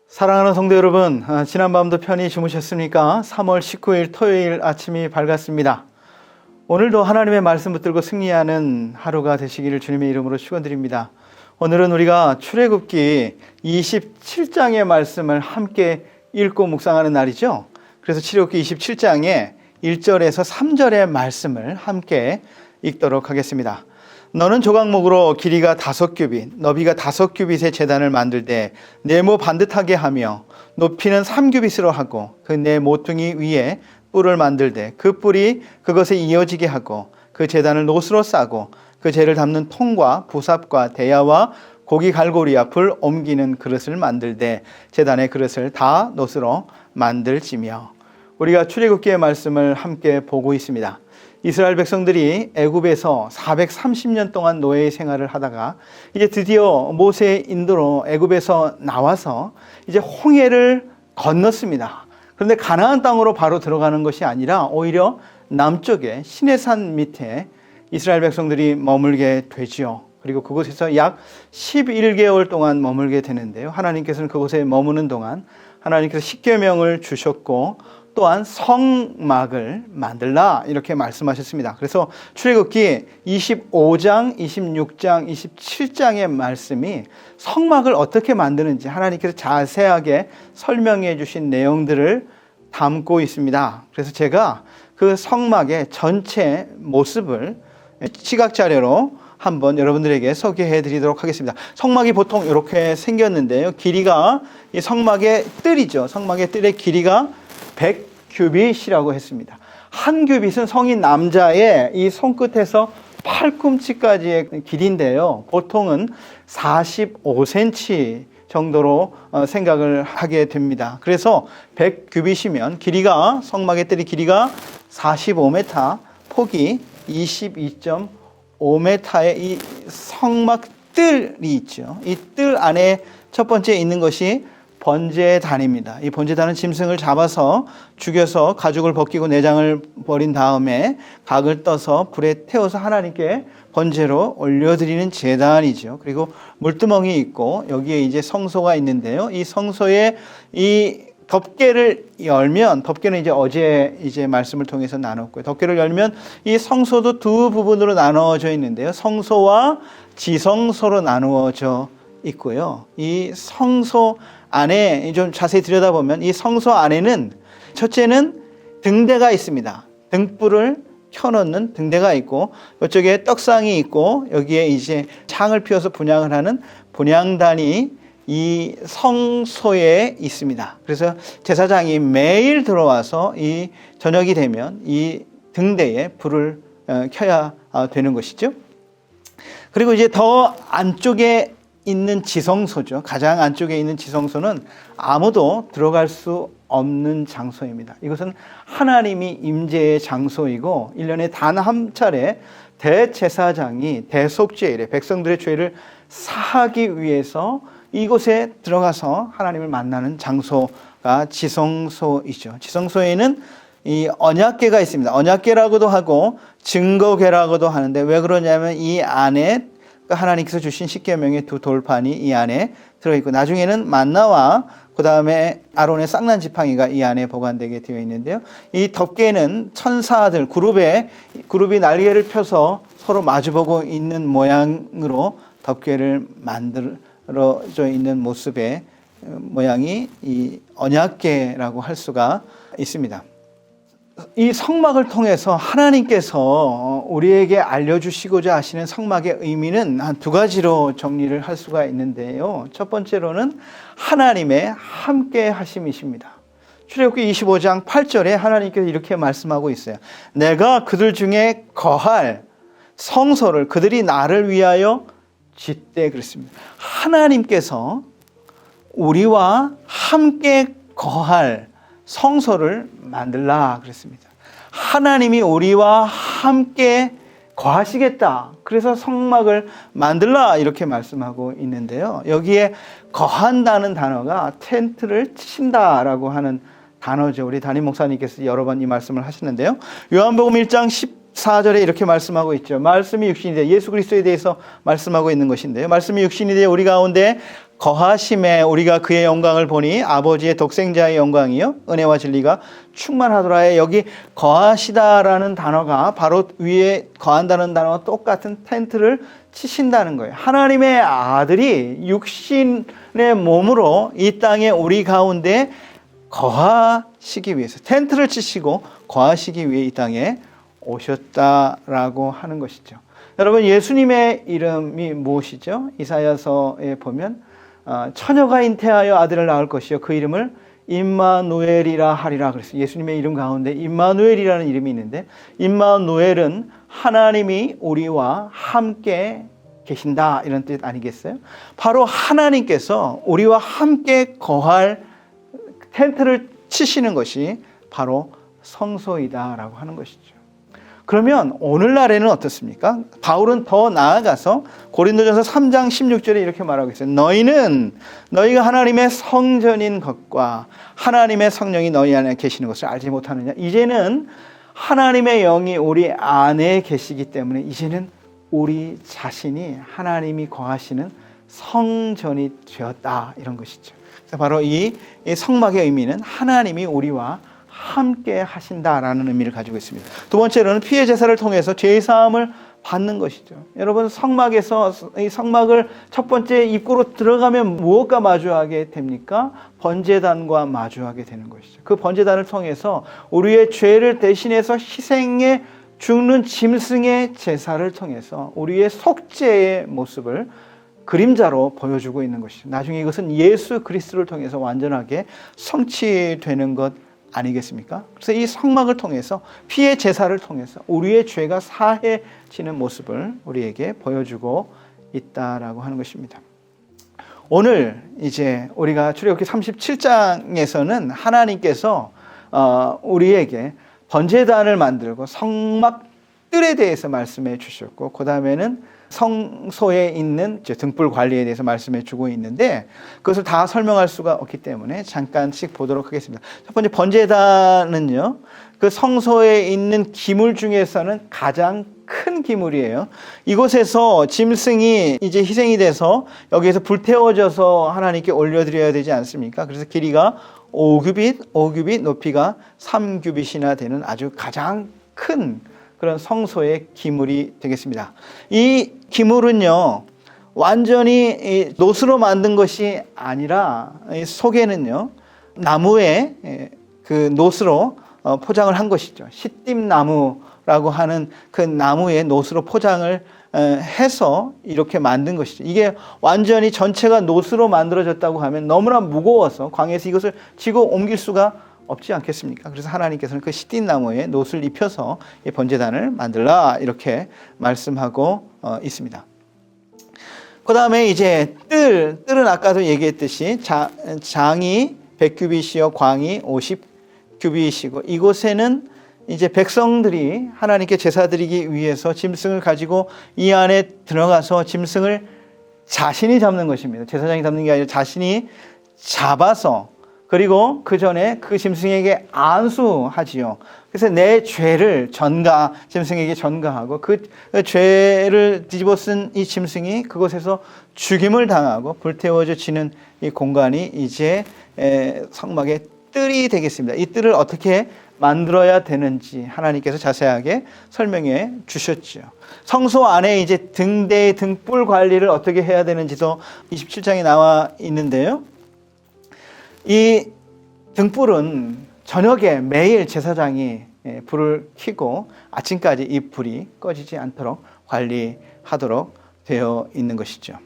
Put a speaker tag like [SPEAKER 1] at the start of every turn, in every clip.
[SPEAKER 1] 사랑하는 성도 여러분, 지난밤도 편히 주무셨습니까? 3월 19일 토요일 아침이 밝았습니다. 오늘도 하나님의 말씀 붙들고 승리하는 하루가 되시기를 주님의 이름으로 축원드립니다. 오늘은 우리가 출애굽기 27장의 말씀을 함께 읽고 묵상하는 날이죠. 그래서 출애굽기 27장의 1절에서 3절의 말씀을 함께 읽도록 하겠습니다. 너는 조각목으로 길이가 5규빗, 너비가 5규빗의 제단을 만들되 네모 반듯하게 하며 높이는 3규빗으로 하고 그 네 모퉁이 위에 뿔을 만들되 그 뿔이 그것에 이어지게 하고 그 제단을 노스로 싸고 그 재를 담는 통과 부삽과 대야와 고기 갈고리와 불 옮기는 그릇을 만들되 제단의 그릇을 다 노스로 만들지며. 우리가 출애굽기의 말씀을 함께 보고 있습니다. 이스라엘 백성들이 애굽에서 430년 동안 노예 생활을 하다가 이제 드디어 모세의 인도로 애굽에서 나와서 이제 홍해를 건넜습니다. 그런데 가나안 땅으로 바로 들어가는 것이 아니라 오히려 남쪽에 시내산 밑에 이스라엘 백성들이 머물게 되지요. 그리고 그곳에서 약 11개월 동안 머물게 되는데요. 하나님께서는 그곳에 머무는 동안 하나님께서 십계명을 주셨고 또한 성막을 만들라 이렇게 말씀하셨습니다. 그래서 출애굽기 25장, 26장, 27장의 말씀이 성막을 어떻게 만드는지 하나님께서 자세하게 설명해 주신 내용들을 담고 있습니다. 그래서 제가 그 성막의 전체 모습을 시각자료로 한번 여러분들에게 소개해 드리도록 하겠습니다. 성막이 보통 이렇게 생겼는데요. 길이가 이 성막의 뜰이죠. 성막의 뜰의 길이가 100규빗이라고 했습니다. 한 규빗은 성인 남자의 이 손끝에서 팔꿈치까지의 길이인데요. 보통은 45cm 정도로 생각을 하게 됩니다. 그래서 100규빗이면 길이가 성막의 뜰의 길이가 45m, 폭이 22.5m의 이 성막 뜰이 있죠. 이 뜰 안에 첫 번째 있는 것이 번제단입니다. 이 번제단은 짐승을 잡아서 죽여서 가죽을 벗기고 내장을 버린 다음에 각을 떠서 불에 태워서 하나님께 번제로 올려드리는 제단이죠. 그리고 물두멍이 있고 여기에 이제 성소가 있는데요. 이 성소에 이 덮개를 열면, 덮개는 이제 어제 이제 말씀을 통해서 나눴고요. 덮개를 열면 이 성소도 두 부분으로 나누어져 있는데요. 성소와 지성소로 나누어져 있고요. 이 성소 안에 좀 자세히 들여다보면 이 성소 안에는 첫째는 등대가 있습니다. 등불을 켜놓는 등대가 있고 이쪽에 떡상이 있고 여기에 이제 창을 피워서 분향을 하는 분향단이 이 성소에 있습니다. 그래서 제사장이 매일 들어와서 이 저녁이 되면 이 등대에 불을 켜야 되는 것이죠. 그리고 이제 더 안쪽에 있는 지성소죠. 가장 안쪽에 있는 지성소는 아무도 들어갈 수 없는 장소입니다. 이것은 하나님이 임재의 장소이고 1년에 단 한 차례 대제사장이 대속죄일에 백성들의 죄를 사하기 위해서 이곳에 들어가서 하나님을 만나는 장소가 지성소이죠. 지성소에는 이 언약궤가 있습니다. 언약궤라고도 하고 증거궤라고도 하는데 왜 그러냐면 이 안에 하나님께서 주신 십계명의 두 돌판이 이 안에 들어있고 나중에는 만나와 그 다음에 아론의 쌍난 지팡이가 이 안에 보관되게 되어 있는데요. 이 덮개는 천사들 그룹이 날개를 펴서 서로 마주보고 있는 모양으로 덮개를 만들어져 있는 모습의 모양이 이 언약궤라고 할 수가 있습니다. 이 성막을 통해서 하나님께서 우리에게 알려주시고자 하시는 성막의 의미는 한 두 가지로 정리를 할 수가 있는데요. 첫 번째로는 하나님의 함께 하심이십니다. 출애굽기 25장 8절에 하나님께서 이렇게 말씀하고 있어요. 내가 그들 중에 거할 성소를 그들이 나를 위하여 짓되 그랬습니다. 하나님께서 우리와 함께 거할 성소를 만들라 그랬습니다. 하나님이 우리와 함께 거하시겠다. 그래서 성막을 만들라 이렇게 말씀하고 있는데요. 여기에 거한다는 단어가 텐트를 친다라고 하는 단어죠. 우리 담임 목사님께서 여러 번 이 말씀을 하셨는데요. 요한복음 1장 14절에 이렇게 말씀하고 있죠. 말씀이 육신이 되어 예수 그리스도에 대해서 말씀하고 있는 것인데요. 말씀이 육신이 되어 우리 가운데 거하심에 우리가 그의 영광을 보니 아버지의 독생자의 영광이요 은혜와 진리가 충만하더라. 여기 거하시다라는 단어가 바로 위에 거한다는 단어와 똑같은 텐트를 치신다는 거예요. 하나님의 아들이 육신의 몸으로 이 땅에 우리 가운데 거하시기 위해서 텐트를 치시고 거하시기 위해 이 땅에 오셨다라고 하는 것이죠. 여러분, 예수님의 이름이 무엇이죠? 이사야서에 보면 처녀가 잉태하여 아들을 낳을 것이요 그 이름을 임마누엘이라 하리라 그랬어요. 예수님의 이름 가운데 임마누엘이라는 이름이 있는데, 임마누엘은 하나님이 우리와 함께 계신다 이런 뜻 아니겠어요? 바로 하나님께서 우리와 함께 거할 텐트를 치시는 것이 바로 성소이다라고 하는 것이죠. 그러면 오늘날에는 어떻습니까? 바울은 더 나아가서 고린도전서 3장 16절에 이렇게 말하고 있어요. 너희가 하나님의 성전인 것과 하나님의 성령이 너희 안에 계시는 것을 알지 못하느냐. 이제는 하나님의 영이 우리 안에 계시기 때문에 이제는 우리 자신이 하나님이 거하시는 성전이 되었다 이런 것이죠. 그래서 바로 이 성막의 의미는 하나님이 우리와 함께 하신다라는 의미를 가지고 있습니다. 두 번째로는 피의 제사를 통해서 죄 사함을 받는 것이죠. 여러분, 성막에서 이 성막을 첫 번째 입구로 들어가면 무엇과 마주하게 됩니까? 번제단과 마주하게 되는 것이죠. 그 번제단을 통해서 우리의 죄를 대신해서 희생해 죽는 짐승의 제사를 통해서 우리의 속죄의 모습을 그림자로 보여주고 있는 것이죠. 나중에 이것은 예수 그리스도를 통해서 완전하게 성취되는 것 아니겠습니까? 그래서 이 성막을 통해서 피의 제사를 통해서 우리의 죄가 사해지는 모습을 우리에게 보여주고 있다라고 하는 것입니다. 오늘 이제 우리가 출애굽기 37장에서는 하나님께서 우리에게 번제단을 만들고 성막들에 대해서 말씀해 주셨고, 그 다음에는 성소에 있는 등불 관리에 대해서 말씀해 주고 있는데 그것을 다 설명할 수가 없기 때문에 잠깐씩 보도록 하겠습니다. 첫 번째, 번제단은요, 그 성소에 있는 기물 중에서는 가장 큰 기물이에요. 이곳에서 짐승이 이제 희생이 돼서 여기에서 불태워져서 하나님께 올려드려야 되지 않습니까? 그래서 길이가 5규빗, 높이가 3규빗이나 되는 아주 가장 큰 그런 성소의 기물이 되겠습니다. 이 기물은요, 완전히 노스로 만든 것이 아니라 속에는요, 나무의 그 노스로 포장을 한 것이죠. 시띠나무라고 하는 그 나무의 노스로 포장을 해서 이렇게 만든 것이죠. 이게 완전히 전체가 노스로 만들어졌다고 하면 너무나 무거워서 광야에서 이것을 지고 옮길 수가 없지 않겠습니까? 그래서 하나님께서는 그 시띠나무에 노스를 입혀서 이 번제단을 만들라 이렇게 말씀하고 있습니다. 그 다음에 이제 뜰은 아까도 얘기했듯이 장이 100규빗이요 광이 50규빗이고, 이곳에는 이제 백성들이 하나님께 제사 드리기 위해서 짐승을 가지고 이 안에 들어가서 짐승을 자신이 잡는 것입니다. 제사장이 잡는 게 아니라 자신이 잡아서, 그리고 그 전에 그 짐승에게 안수하지요. 그래서 내 죄를 짐승에게 전가하고 그 죄를 뒤집어 쓴 이 짐승이 그곳에서 죽임을 당하고 불태워지는 이 공간이 이제 성막의 뜰이 되겠습니다. 이 뜰을 어떻게 만들어야 되는지 하나님께서 자세하게 설명해 주셨죠. 성소 안에 이제 등대의 등불 관리를 어떻게 해야 되는지도 27장에 나와 있는데요. 이 등불은 저녁에 매일 제사장이 불을 켜고 아침까지 이 불이 꺼지지 않도록 관리하도록 되어 있는 것이죠.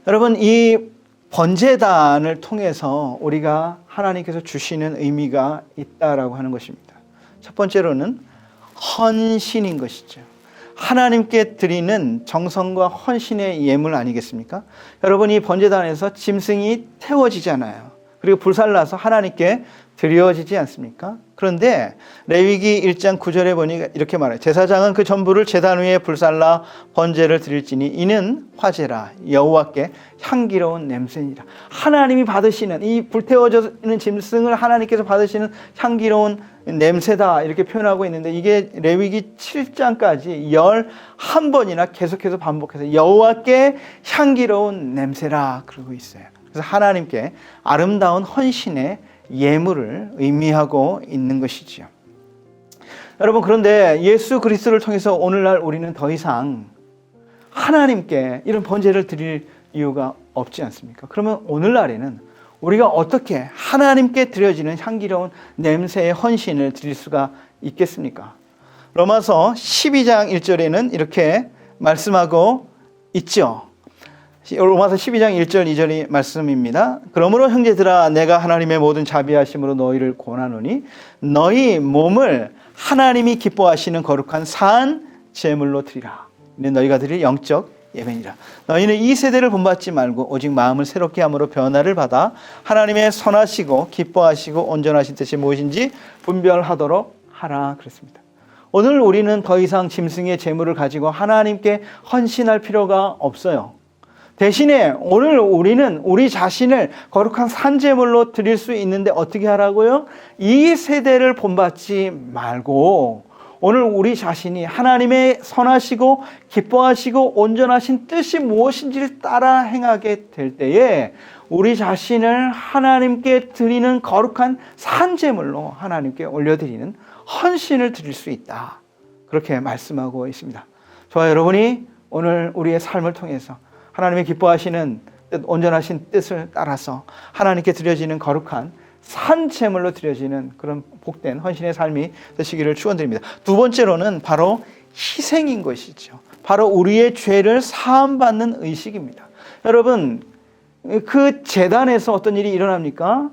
[SPEAKER 1] 여러분, 이 번제단을 통해서 우리가 하나님께서 주시는 의미가 있다라고 하는 것입니다. 첫 번째로는 헌신인 것이죠. 하나님께 드리는 정성과 헌신의 예물 아니겠습니까? 여러분, 이 번제단에서 짐승이 태워지잖아요. 그리고 불살라서 하나님께 드려지지 않습니까? 그런데 레위기 1장 9절에 보니 이렇게 말해요. 제사장은 그 전부를 제단 위에 불살라 번제를 드릴지니 이는 화제라 여호와께 향기로운 냄새니라. 하나님이 받으시는 이 불태워지는 짐승을 하나님께서 받으시는 향기로운 냄새다 이렇게 표현하고 있는데 이게 레위기 7장까지 11번이나 계속해서 반복해서 여호와께 향기로운 냄새라 그러고 있어요. 그래서 하나님께 아름다운 헌신의 예물을 의미하고 있는 것이지요. 여러분, 그런데 예수 그리스도를 통해서 오늘날 우리는 더 이상 하나님께 이런 번제를 드릴 이유가 없지 않습니까? 그러면 오늘날에는 우리가 어떻게 하나님께 드려지는 향기로운 냄새의 헌신을 드릴 수가 있겠습니까? 로마서 12장 1절에는 이렇게 말씀하고 있죠. 로마서 12장 1절 2절이 말씀입니다. 그러므로 형제들아 내가 하나님의 모든 자비하심으로 너희를 권하노니 너희 몸을 하나님이 기뻐하시는 거룩한 산 제물로 드리라. 너희가 드릴 영적 예배니라. 너희는 이 세대를 본받지 말고 오직 마음을 새롭게 함으로 변화를 받아 하나님의 선하시고 기뻐하시고 온전하신 뜻이 무엇인지 분별하도록 하라 그랬습니다. 오늘 우리는 더 이상 짐승의 제물을 가지고 하나님께 헌신할 필요가 없어요. 대신에 오늘 우리는 우리 자신을 거룩한 산제물로 드릴 수 있는데 어떻게 하라고요? 이 세대를 본받지 말고 오늘 우리 자신이 하나님의 선하시고 기뻐하시고 온전하신 뜻이 무엇인지를 따라 행하게 될 때에 우리 자신을 하나님께 드리는 거룩한 산제물로 하나님께 올려드리는 헌신을 드릴 수 있다. 그렇게 말씀하고 있습니다. 저와 여러분이 오늘 우리의 삶을 통해서 하나님의 기뻐하시는 뜻, 온전하신 뜻을 따라서 하나님께 드려지는 거룩한 산제물로 드려지는 그런 복된 헌신의 삶이 되시기를 축원드립니다. 두 번째로는 바로 희생인 것이죠. 바로 우리의 죄를 사함받는 의식입니다. 여러분, 그 제단에서 어떤 일이 일어납니까?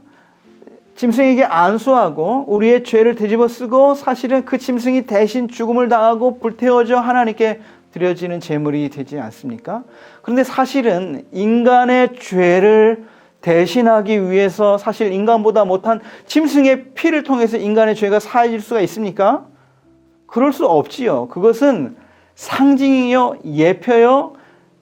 [SPEAKER 1] 짐승에게 안수하고 우리의 죄를 되집어 쓰고 사실은 그 짐승이 대신 죽음을 당하고 불태워져 하나님께 드려지는 제물이 되지 않습니까? 그런데 사실은 인간의 죄를 대신하기 위해서 사실 인간보다 못한 짐승의 피를 통해서 인간의 죄가 사해질 수가 있습니까? 그럴 수 없지요. 그것은 상징이요, 예표요,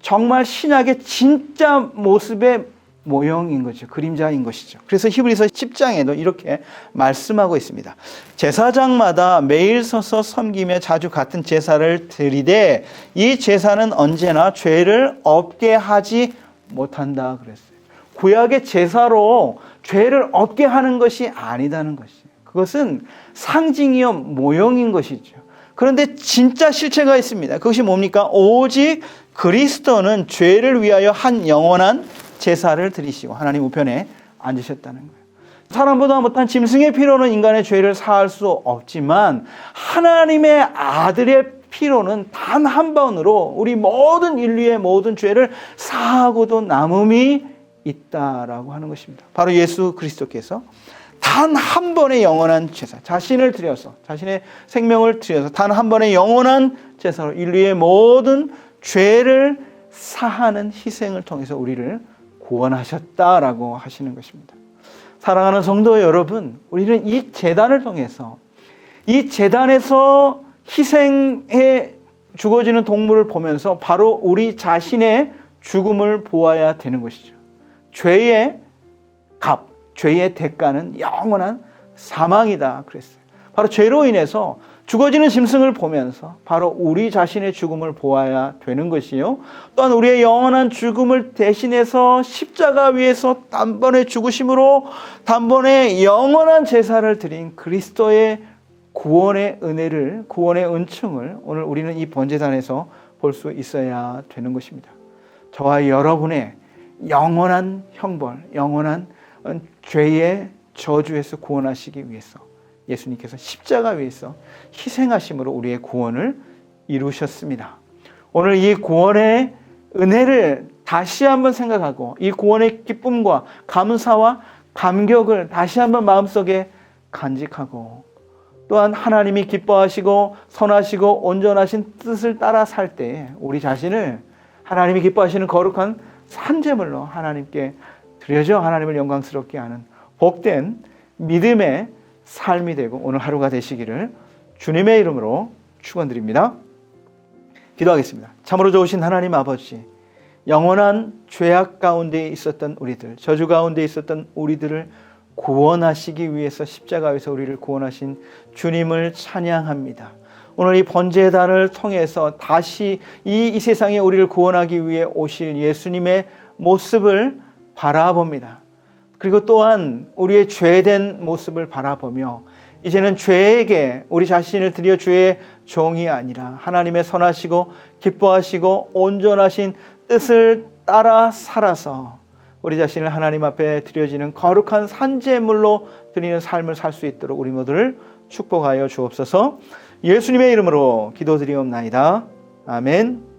[SPEAKER 1] 정말 신약의 진짜 모습의 모형인 거죠. 그림자인 것이죠. 그래서 히브리서 10장에도 이렇게 말씀하고 있습니다. 제사장마다 매일 서서 섬기며 자주 같은 제사를 드리되 이 제사는 언제나 죄를 없게 하지 못한다 그랬어요. 구약의 제사로 죄를 없게 하는 것이 아니다는 것이에요. 그것은 상징이요 모형인 것이죠. 그런데 진짜 실체가 있습니다. 그것이 뭡니까? 오직 그리스도는 죄를 위하여 한 영원한 제사를 드리시고 하나님 우편에 앉으셨다는 거예요. 사람보다 못한 짐승의 피로는 인간의 죄를 사할 수 없지만 하나님의 아들의 피로는 단 한 번으로 우리 모든 인류의 모든 죄를 사하고도 남음이 있다라고 하는 것입니다. 바로 예수 그리스도께서 단 한 번의 영원한 제사, 자신을 드려서 자신의 생명을 드려서 단 한 번의 영원한 제사로 인류의 모든 죄를 사하는 희생을 통해서 우리를 구원하셨다라고 하시는 것입니다. 사랑하는 성도 여러분, 우리는 이 제단을 통해서 이 제단에서 희생해 죽어지는 동물을 보면서 바로 우리 자신의 죽음을 보아야 되는 것이죠. 죄의 값, 죄의 대가는 영원한 사망이다 그랬어요. 바로 죄로 인해서 죽어지는 짐승을 보면서 바로 우리 자신의 죽음을 보아야 되는 것이요. 또한 우리의 영원한 죽음을 대신해서 십자가 위에서 단번에 죽으심으로 단번에 영원한 제사를 드린 그리스도의 구원의 은혜를, 구원의 은총을 오늘 우리는 이 번제단에서 볼 수 있어야 되는 것입니다. 저와 여러분의 영원한 형벌, 영원한 죄의 저주에서 구원하시기 위해서 예수님께서 십자가 위에서 희생하심으로 우리의 구원을 이루셨습니다. 오늘 이 구원의 은혜를 다시 한번 생각하고 이 구원의 기쁨과 감사와 감격을 다시 한번 마음속에 간직하고 또한 하나님이 기뻐하시고 선하시고 온전하신 뜻을 따라 살 때 우리 자신을 하나님이 기뻐하시는 거룩한 산제물로 하나님께 드려져 하나님을 영광스럽게 하는 복된 믿음의 삶이 되고 오늘 하루가 되시기를 주님의 이름으로 축원드립니다. 기도하겠습니다. 참으로 좋으신 하나님 아버지, 영원한 죄악 가운데 있었던 우리들, 저주 가운데 있었던 우리들을 구원하시기 위해서 십자가에서 우리를 구원하신 주님을 찬양합니다. 오늘 이 번제단을 통해서 다시 이 세상에 우리를 구원하기 위해 오실 예수님의 모습을 바라봅니다. 그리고 또한 우리의 죄된 모습을 바라보며 이제는 죄에게 우리 자신을 드려 주의 종이 아니라 하나님의 선하시고 기뻐하시고 온전하신 뜻을 따라 살아서 우리 자신을 하나님 앞에 드려지는 거룩한 산제물로 드리는 삶을 살 수 있도록 우리 모두를 축복하여 주옵소서. 예수님의 이름으로 기도드리옵나이다. 아멘.